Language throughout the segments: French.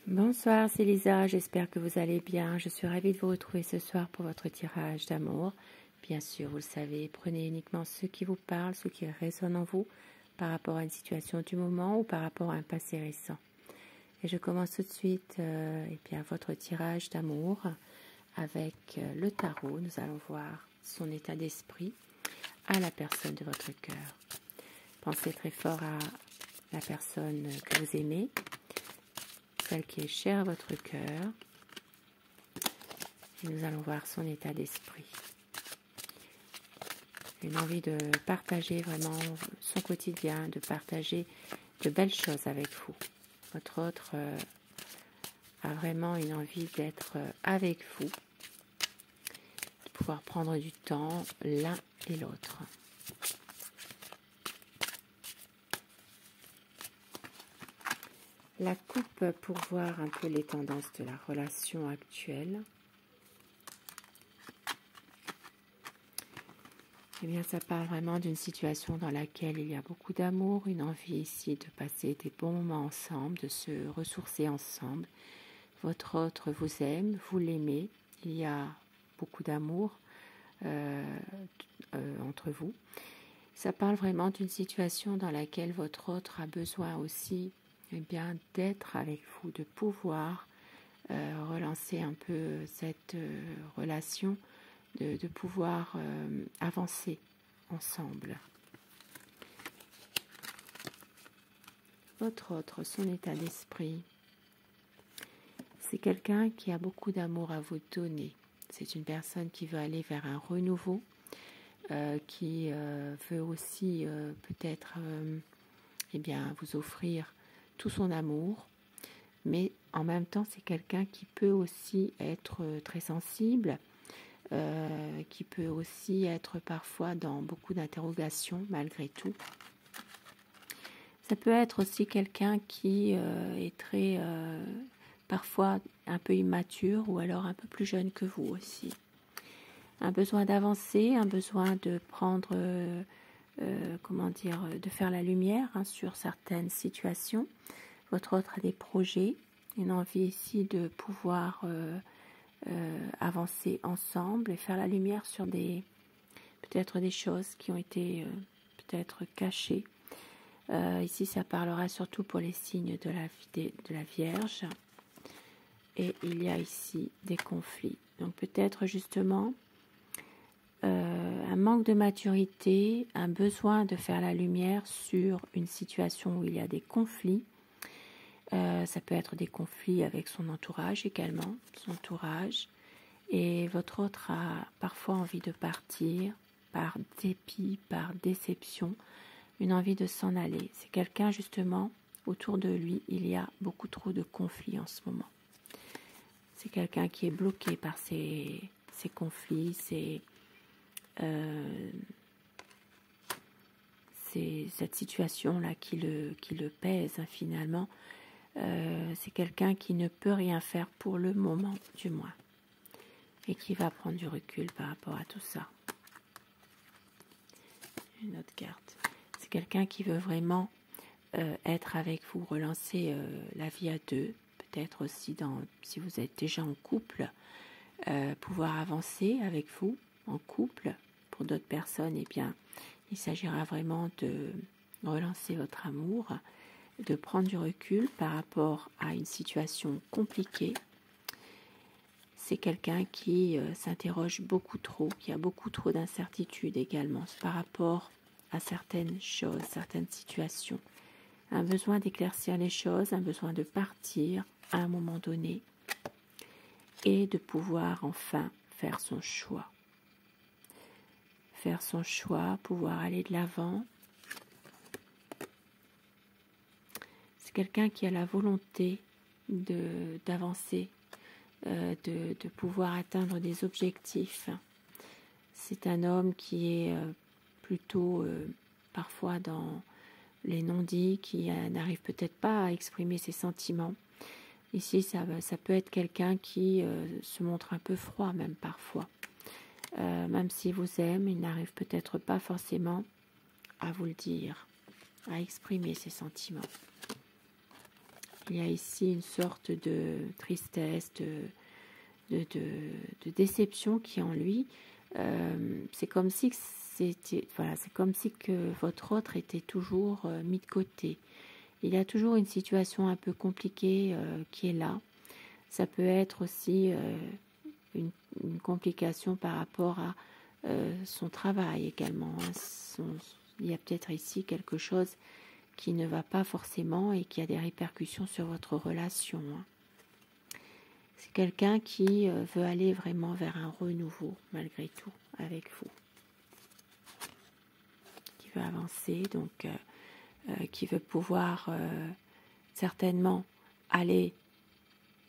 Bonsoir, c'est Lisa, j'espère que vous allez bien. Je suis ravie de vous retrouver ce soir pour votre tirage d'amour. Bien sûr, vous le savez, prenez uniquement ce qui vous parle, ce qui résonne en vous par rapport à une situation du moment ou par rapport à un passé récent. Et je commence tout de suite votre tirage d'amour avec le tarot. Nous allons voir son état d'esprit à la personne de votre cœur. Pensez très fort à la personne que vous aimez, celle qui est chère à votre cœur. Et nous allons voir son état d'esprit. Une envie de partager vraiment son quotidien, de partager de belles choses avec vous. Votre autre a vraiment une envie d'être avec vous, de pouvoir prendre du temps l'un et l'autre. La coupe pour voir un peu les tendances de la relation actuelle. Eh bien, ça parle vraiment d'une situation dans laquelle il y a beaucoup d'amour, une envie ici de passer des bons moments ensemble, de se ressourcer ensemble. Votre autre vous aime, vous l'aimez, il y a beaucoup d'amour entre vous. Ça parle vraiment d'une situation dans laquelle votre autre a besoin aussi d'être avec vous, de pouvoir relancer un peu cette relation, de pouvoir avancer ensemble. Votre autre, son état d'esprit, c'est quelqu'un qui a beaucoup d'amour à vous donner. C'est une personne qui veut aller vers un renouveau, qui veut aussi peut-être vous offrir tout son amour, mais en même temps c'est quelqu'un qui peut aussi être très sensible, qui peut aussi être parfois dans beaucoup d'interrogations malgré tout. Ça peut être aussi quelqu'un qui est très parfois un peu immature ou alors un peu plus jeune que vous aussi. Un besoin d'avancer, un besoin de prendre, de faire la lumière sur certaines situations. Votre autre a des projets, une envie ici de pouvoir avancer ensemble et faire la lumière sur peut-être des choses qui ont été peut-être cachées. Ici, ça parlera surtout pour les signes de la Vierge. Et il y a ici des conflits. Donc peut-être justement un manque de maturité, un besoin de faire la lumière sur une situation où il y a des conflits. Ça peut être des conflits avec son entourage également, son entourage. Et votre autre a parfois envie de partir par dépit, par déception, une envie de s'en aller. C'est quelqu'un justement, autour de lui, il y a beaucoup trop de conflits en ce moment. C'est quelqu'un qui est bloqué par ces conflits, cette situation-là qui le pèse finalement. C'est quelqu'un qui ne peut rien faire pour le moment, du moins, et qui va prendre du recul par rapport à tout ça. Une autre carte. C'est quelqu'un qui veut vraiment être avec vous, relancer la vie à deux, peut-être aussi si vous êtes déjà en couple, pouvoir avancer avec vous en couple. Pour d'autres personnes, il s'agira vraiment de relancer votre amour, de prendre du recul par rapport à une situation compliquée. C'est quelqu'un qui s'interroge beaucoup trop, qui a beaucoup trop d'incertitudes également par rapport à certaines choses, certaines situations. Un besoin d'éclaircir les choses, un besoin de partir à un moment donné et de pouvoir enfin faire son choix. Faire son choix, pouvoir aller de l'avant. C'est quelqu'un qui a la volonté d'avancer, de pouvoir atteindre des objectifs. C'est un homme qui est plutôt parfois dans les non-dits, qui n'arrive peut-être pas à exprimer ses sentiments. Ici, ça peut être quelqu'un qui se montre un peu froid même parfois. Même s'il vous aime, il n'arrive peut-être pas forcément à vous le dire, à exprimer ses sentiments. Il y a ici une sorte de tristesse, de déception qui est en lui. C'est comme si c'est comme si que votre autre était toujours mis de côté. Il y a toujours une situation un peu compliquée qui est là. Ça peut être aussi une complication par rapport à son travail également. Il y a peut-être ici quelque chose qui ne va pas forcément et qui a des répercussions sur votre relation. C'est quelqu'un qui veut aller vraiment vers un renouveau malgré tout avec vous. Qui veut avancer, donc qui veut pouvoir certainement aller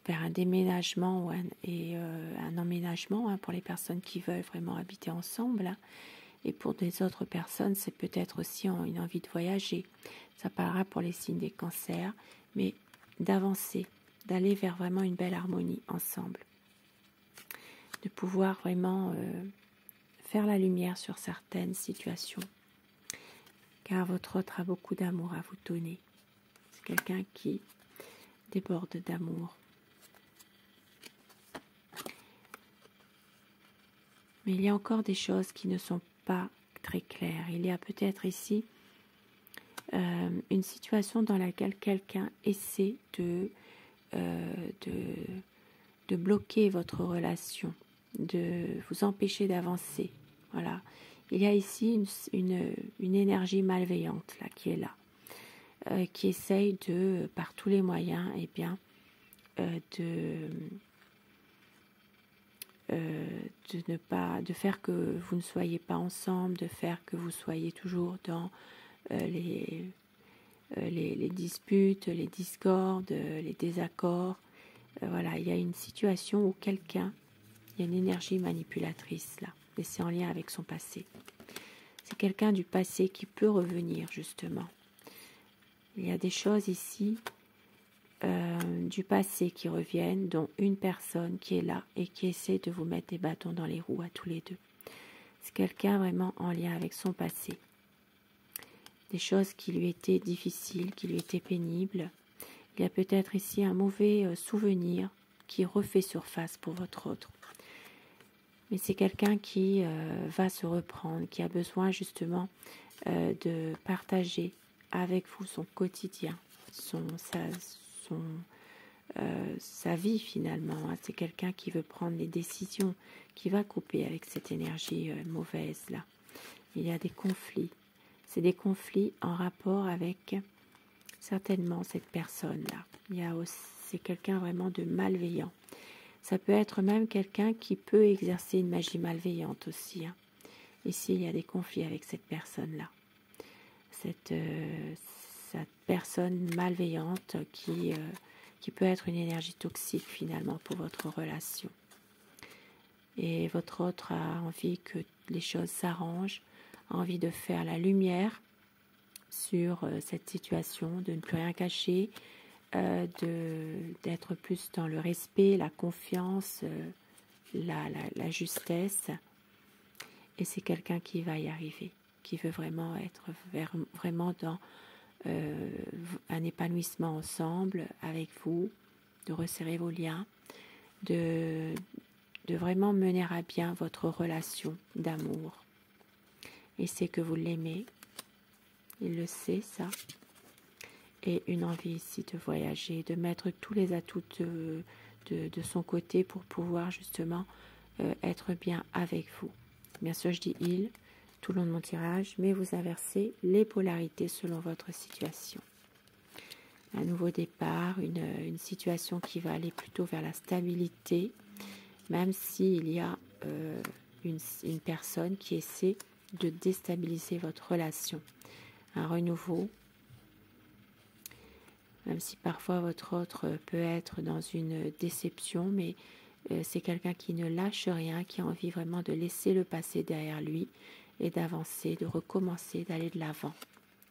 vers un déménagement et un emménagement pour les personnes qui veulent vraiment habiter ensemble. Et pour des autres personnes, c'est peut-être aussi une envie de voyager. Ça parlera pour les signes des cancers, mais d'avancer, d'aller vers vraiment une belle harmonie ensemble. De pouvoir vraiment faire la lumière sur certaines situations. Car votre autre a beaucoup d'amour à vous donner. C'est quelqu'un qui déborde d'amour. Mais il y a encore des choses qui ne sont pas très claires. Il y a peut-être ici une situation dans laquelle quelqu'un essaie de bloquer votre relation, de vous empêcher d'avancer. Voilà. Il y a ici une énergie malveillante là, qui est là, qui essaye de, par tous les moyens, de faire que vous ne soyez pas ensemble, de faire que vous soyez toujours dans les disputes, les discordes, les désaccords. Voilà, il y a une situation où il y a une énergie manipulatrice là, et c'est en lien avec son passé. C'est quelqu'un du passé qui peut revenir justement. Il y a des choses ici du passé qui reviennent, dont une personne qui est là et qui essaie de vous mettre des bâtons dans les roues à tous les deux. C'est quelqu'un vraiment en lien avec son passé. Des choses qui lui étaient difficiles, qui lui étaient pénibles. Il y a peut-être ici un mauvais souvenir qui refait surface pour votre autre. Mais c'est quelqu'un qui va se reprendre, qui a besoin justement de partager avec vous son quotidien, sa vie finalement. C'est quelqu'un qui veut prendre les décisions, qui va couper avec cette énergie mauvaise là. Il y a des conflits. C'est des conflits en rapport avec certainement cette personne-là. C'est quelqu'un vraiment de malveillant. Ça peut être même quelqu'un qui peut exercer une magie malveillante aussi. Ici, il y a des conflits avec cette personne-là. Cette personne malveillante qui peut être une énergie toxique finalement pour votre relation. Et votre autre a envie que les choses s'arrangent, a envie de faire la lumière sur cette situation, de ne plus rien cacher, d'être plus dans le respect, la confiance, la justesse. Et c'est quelqu'un qui va y arriver, qui veut vraiment être vraiment dans un épanouissement ensemble avec vous, de resserrer vos liens, de vraiment mener à bien votre relation d'amour. Et c'est que vous l'aimez, il le sait ça, et une envie ici de voyager, de mettre tous les atouts de son côté pour pouvoir justement être bien avec vous. Bien sûr, je dis il tout le long de mon tirage, mais vous inversez les polarités selon votre situation. Un nouveau départ, une situation qui va aller plutôt vers la stabilité, même s'il y a une personne qui essaie de déstabiliser votre relation. Un renouveau, même si parfois votre autre peut être dans une déception, mais c'est quelqu'un qui ne lâche rien, qui a envie vraiment de laisser le passé derrière lui et d'avancer, de recommencer, d'aller de l'avant,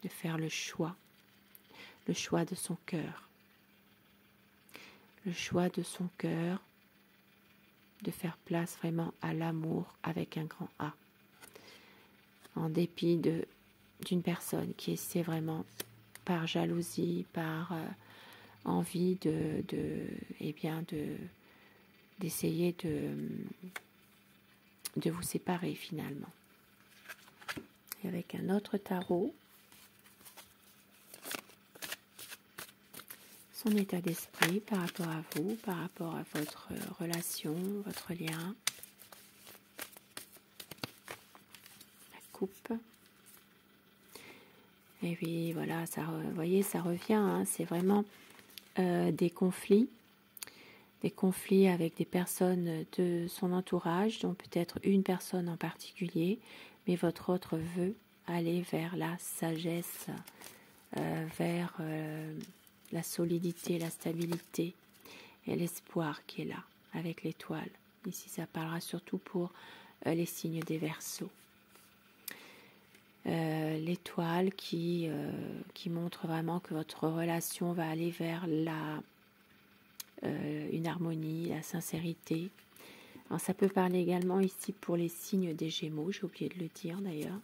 de faire le choix de son cœur. Le choix de son cœur, de faire place vraiment à l'amour avec un grand A. En dépit d'une personne qui essaie vraiment par jalousie, par envie d'essayer de vous séparer finalement. Et avec un autre tarot, son état d'esprit par rapport à vous, par rapport à votre relation, votre lien. La coupe. Et puis voilà, ça, vous voyez, ça revient, hein, c'est vraiment des conflits avec des personnes de son entourage, dont peut-être une personne en particulier, mais votre autre veut aller vers la sagesse, vers la solidité, la stabilité et l'espoir qui est là, avec l'étoile. Ici, ça parlera surtout pour les signes des Verseaux. L'étoile qui montre vraiment que votre relation va aller vers une harmonie, la sincérité. Alors ça peut parler également ici pour les signes des Gémeaux, j'ai oublié de le dire d'ailleurs.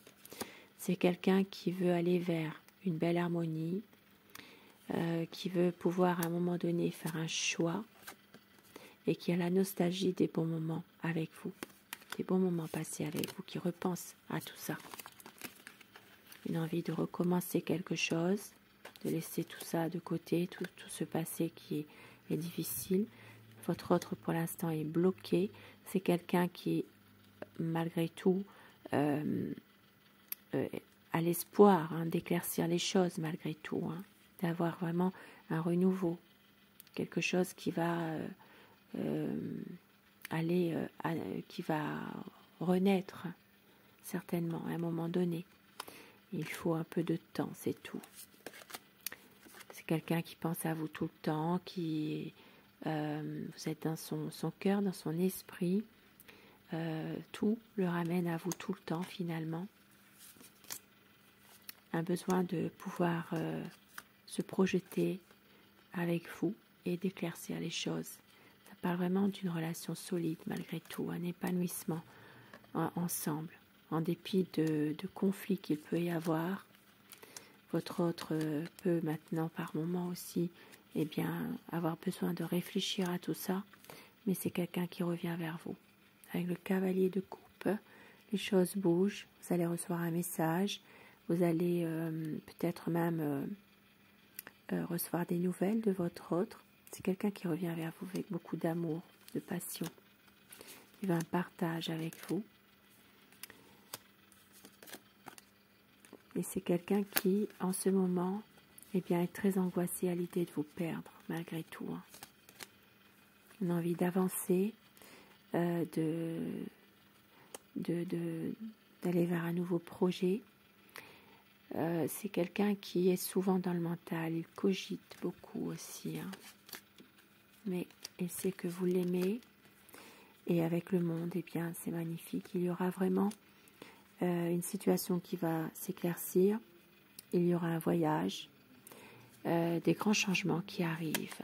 C'est quelqu'un qui veut aller vers une belle harmonie, qui veut pouvoir à un moment donné faire un choix et qui a la nostalgie des bons moments avec vous, des bons moments passés avec vous, qui repense à tout ça. Une envie de recommencer quelque chose, de laisser tout ça de côté, tout ce passé qui est difficile. Votre autre pour l'instant est bloqué. C'est quelqu'un qui, malgré tout, a l'espoir d'éclaircir les choses malgré tout, hein, d'avoir vraiment un renouveau, quelque chose qui va qui va renaître certainement à un moment donné. Il faut un peu de temps, c'est tout. C'est quelqu'un qui pense à vous tout le temps, qui vous êtes dans son cœur, dans son esprit. Tout le ramène à vous tout le temps finalement. Un besoin de pouvoir se projeter avec vous et d'éclaircir les choses. Ça parle vraiment d'une relation solide malgré tout, un épanouissement ensemble. En dépit de conflits qu'il peut y avoir, votre autre peut maintenant par moment aussi avoir besoin de réfléchir à tout ça, mais c'est quelqu'un qui revient vers vous. Avec le cavalier de coupe, les choses bougent, vous allez recevoir un message, vous allez peut-être même recevoir des nouvelles de votre autre. C'est quelqu'un qui revient vers vous avec beaucoup d'amour, de passion. Il veut un partage avec vous. Et c'est quelqu'un qui, en ce moment, est très angoissé à l'idée de vous perdre, malgré tout. Hein. Une envie d'avancer, d'aller vers un nouveau projet. C'est quelqu'un qui est souvent dans le mental, il cogite beaucoup aussi. Hein. Mais il sait que vous l'aimez, et avec le monde, c'est magnifique. Il y aura vraiment une situation qui va s'éclaircir, il y aura un voyage, des grands changements qui arrivent.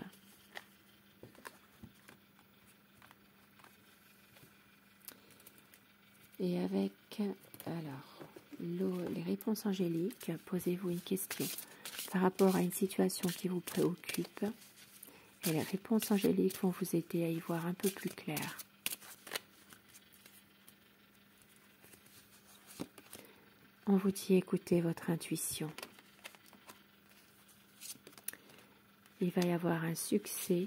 Et avec les réponses angéliques, posez-vous une question par rapport à une situation qui vous préoccupe, et les réponses angéliques vont vous aider à y voir un peu plus clair. On vous dit écoutez votre intuition. Il va y avoir un succès,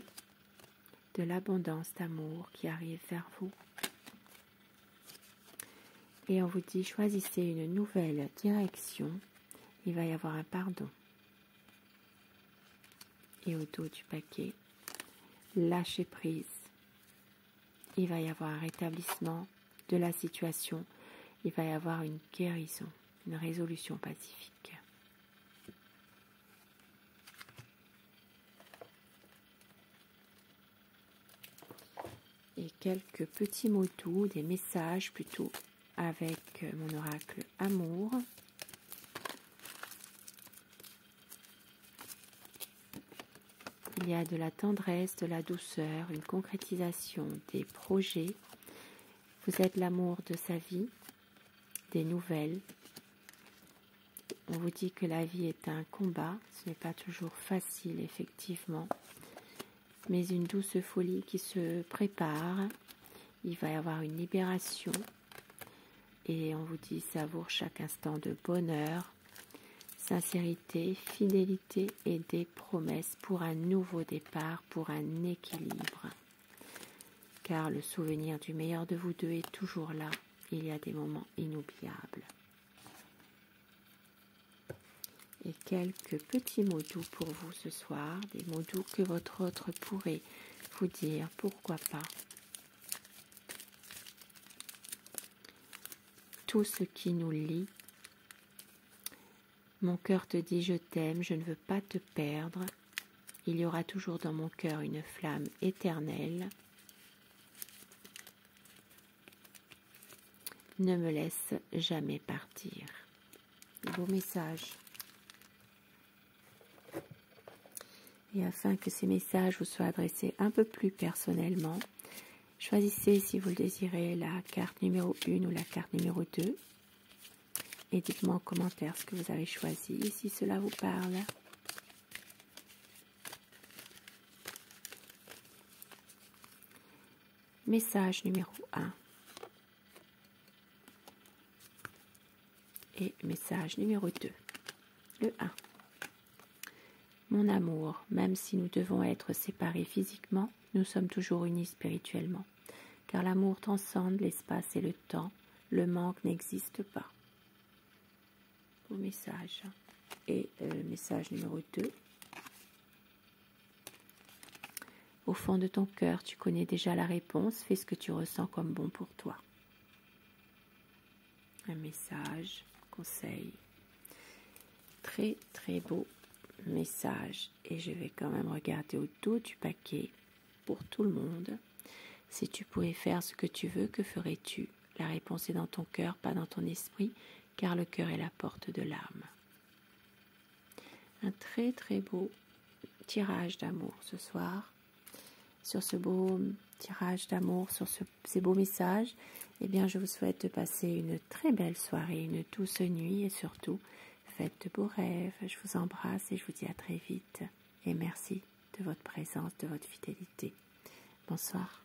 de l'abondance d'amour qui arrive vers vous. Et on vous dit choisissez une nouvelle direction. Il va y avoir un pardon. Et au dos du paquet, lâchez prise. Il va y avoir un rétablissement de la situation. Il va y avoir une guérison. Une résolution pacifique. Et quelques petits mots doux, des messages plutôt avec mon oracle amour. Il y a de la tendresse, de la douceur, une concrétisation des projets. Vous êtes l'amour de sa vie, des nouvelles, On vous dit que la vie est un combat, ce n'est pas toujours facile effectivement, mais une douce folie qui se prépare. Il va y avoir une libération et on vous dit savoure chaque instant de bonheur, sincérité, fidélité et des promesses pour un nouveau départ, pour un équilibre. Car le souvenir du meilleur de vous deux est toujours là. Il y a des moments inoubliables. Et quelques petits mots doux pour vous ce soir, des mots doux que votre autre pourrait vous dire, pourquoi pas. Tout ce qui nous lie. Mon cœur te dit je t'aime, je ne veux pas te perdre. Il y aura toujours dans mon cœur une flamme éternelle. Ne me laisse jamais partir. Beau message. Et afin que ces messages vous soient adressés un peu plus personnellement, choisissez, si vous le désirez, la carte numéro 1 ou la carte numéro 2. Et dites-moi en commentaire ce que vous avez choisi, si cela vous parle. Message numéro 1. Et message numéro 2. Le 1. Mon amour, même si nous devons être séparés physiquement, nous sommes toujours unis spirituellement. Car l'amour transcende l'espace et le temps. Le manque n'existe pas. Beau message. Et message numéro 2. Au fond de ton cœur, tu connais déjà la réponse. Fais ce que tu ressens comme bon pour toi. Un message, conseil. Très très beau message. Et je vais quand même regarder au dos du paquet pour tout le monde. Si tu pouvais faire ce que tu veux, que ferais-tu? La réponse est dans ton cœur, pas dans ton esprit, car le cœur est la porte de l'âme. Un très très beau tirage d'amour ce soir. Sur ce beau tirage d'amour, sur ces beaux messages, eh bien je vous souhaite de passer une très belle soirée, une douce nuit et surtout, faites de beaux rêves. Je vous embrasse et je vous dis à très vite. Et merci de votre présence, de votre fidélité. Bonsoir.